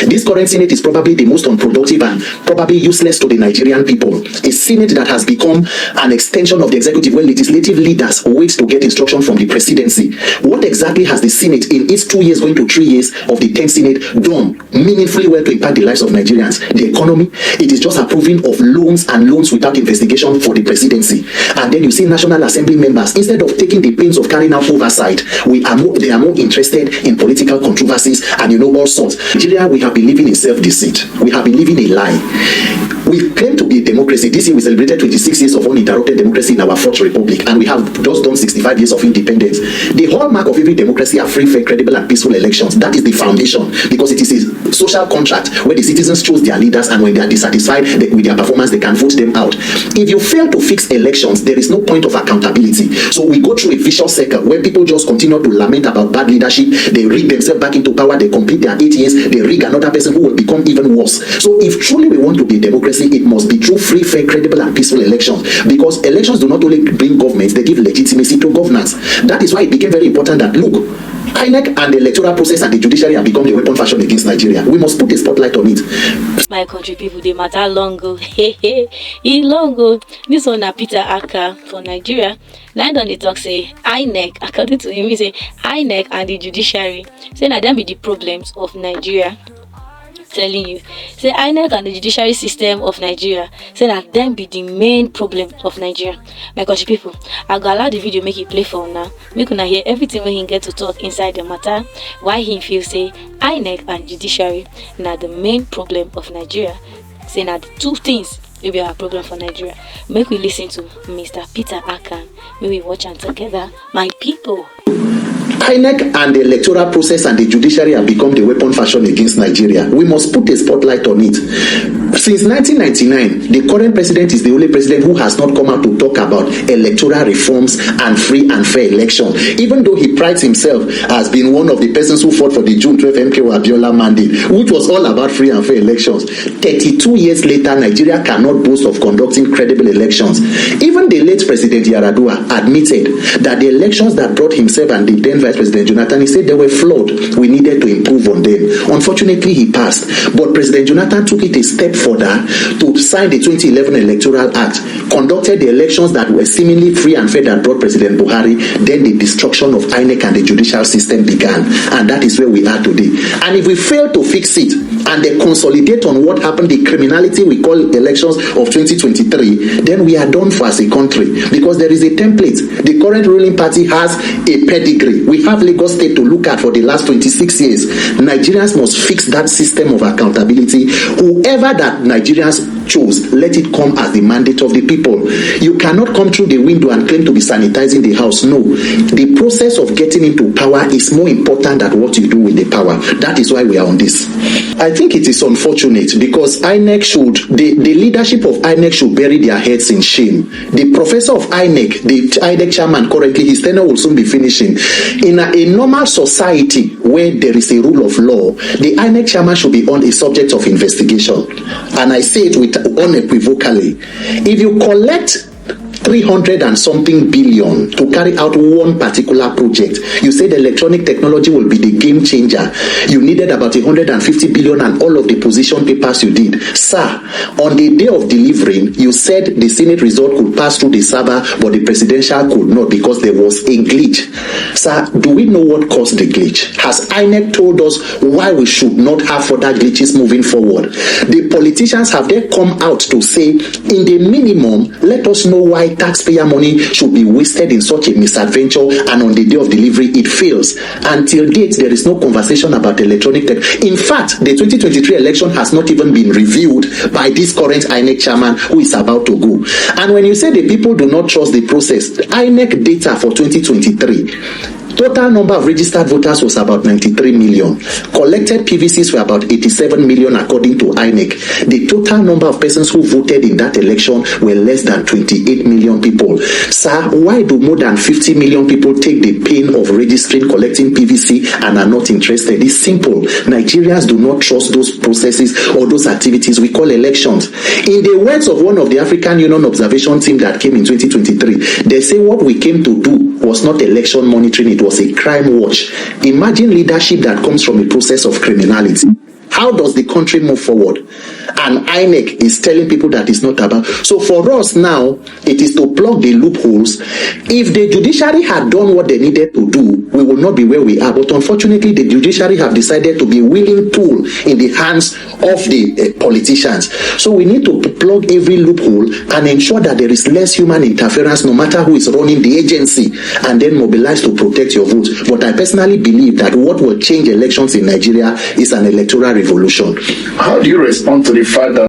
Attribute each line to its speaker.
Speaker 1: This current Senate is probably the most unproductive and probably useless to the Nigerian people. A Senate that has become an extension of the executive where legislative leaders wait to get instruction from the presidency. What exactly has the Senate in its 2 years going to 3 years of the 10th Senate done meaningfully well to impact the lives of Nigerians? The economy, it is just approving of loans and loans without investigation for the presidency. And then you see National Assembly members, instead of taking the pains of carrying out oversight, they are more interested in political controversies and all sorts. Nigeria, we have been living in self-deceit. We have been living a lie. We claim to be a democracy. This year we celebrated 26 years of uninterrupted democracy in our fourth republic, and we have just done 65 years of independence. The hallmark of every democracy are free, fair, credible, and peaceful elections. That is the foundation, because it is a social contract where the citizens choose their leaders, and when they are dissatisfied with their performance, they can vote them out. If you fail to fix elections, there is no point of accountability. So we go through a vicious circle where people just continue to lament about bad leadership. They rig themselves back into power. They complete their 8 years. They rig another person who will become even worse. So if truly we want to be a democracy, it must be through free, fair, credible, and peaceful elections. Because elections do not only bring government, they give legitimacy to governance. That is why it became very important that, look, Inec and the electoral process and the judiciary have become the weapon fashion against Nigeria. We must put a spotlight on it.
Speaker 2: My country people, they matter long. Long. This one na Peter Akah for Nigeria. Now don't they talk say Inec, according to him, he say Inec and the judiciary. Say now them be the problems of Nigeria. Telling you, say Inec and the judiciary system of Nigeria, say that them be the main problem of Nigeria. My country people, I go allow the video make it play for now. Make una hear everything when he get to talk inside the matter. Why he feel say Inec and judiciary now the main problem of Nigeria. Say now the two things will be our problem for Nigeria. Make we listen to Mr. Peter Akah. May we watch and together, my people.
Speaker 1: Inec and the electoral process and the judiciary have become the weapon fashion against Nigeria. We must put a spotlight on it. Since 1999, the current president is the only president who has not come out to talk about electoral reforms and free and fair elections, even though he prides himself as being one of the persons who fought for the June 12 MKO Abiola mandate, which was all about free and fair elections. 32 years later, Nigeria cannot boast of conducting credible elections. Even the late President Yaradua admitted that the elections that brought himself and the then Vice President Jonathan, he said they were flawed. We needed to improve on them. Unfortunately, he passed. But President Jonathan took it a step further to sign the 2011 Electoral Act, conducted the elections that were seemingly free and fair that brought President Buhari. Then the destruction of INEC and the judicial system began. And that is where we are today. And if we fail to fix it and they consolidate on what happened, the criminality we call elections of 2023, then we are done for as a country, because there is a template. The current ruling party has a pedigree. We have Lagos State to look at for the last 26 years. Nigerians must fix that system of accountability. Whoever that Nigerians chose, let it come as the mandate of the people. You cannot come through the window and claim to be sanitizing the house. No. The process of getting into power is more important than what you do with the power. That is why we are on this. I think it is unfortunate because INEC should, the leadership of INEC should bury their heads in shame. The professor of INEC, the INEC chairman currently, his tenure will soon be finishing. In a normal society where there is a rule of law, the INEC chairman should be on a subject of investigation. And I say it with unequivocally. If you collect 300 and something billion to carry out one particular project, you say the electronic technology will be the game changer. You needed about 150 billion and all of the position papers you did. Sir, on the day of delivering, you said the Senate result could pass through the server, but the presidential could not because there was a glitch. Sir, do we know what caused the glitch? Has INEC told us why we should not have further glitches moving forward? The politicians, have they come out to say, in the minimum, let us know why taxpayer money should be wasted in such a misadventure, and on the day of delivery it fails? Until date, there is no conversation about electronic tech. In fact, the 2023 election has not even been reviewed by this current INEC chairman who is about to go. And when you say the people do not trust the process, INEC data for 2023, total number of registered voters was about 93 million. Collected PVCs were about 87 million according to INEC. The total number of persons who voted in that election were less than 28 million people. Sir, why do more than 50 million people take the pain of registering, collecting PVC and are not interested? It's simple. Nigerians do not trust those processes or those activities we call elections. In the words of one of the African Union observation team that came in 2023, they say what we came to do was not election monitoring, it was a crime watch. Imagine leadership that comes from a process of criminality. How does the country move forward? And INEC is telling people that it's not about. So for us now, it is to plug the loopholes. If the judiciary had done what they needed to do, we will not be where we are. But unfortunately, the judiciary have decided to be a willing tool in the hands of the politicians. So we need to plug every loophole and ensure that there is less human interference, no matter who is running the agency, and then mobilize to protect your vote. But I personally believe that what will change elections in Nigeria is an electoral revolution.
Speaker 3: How do you respond to the fact that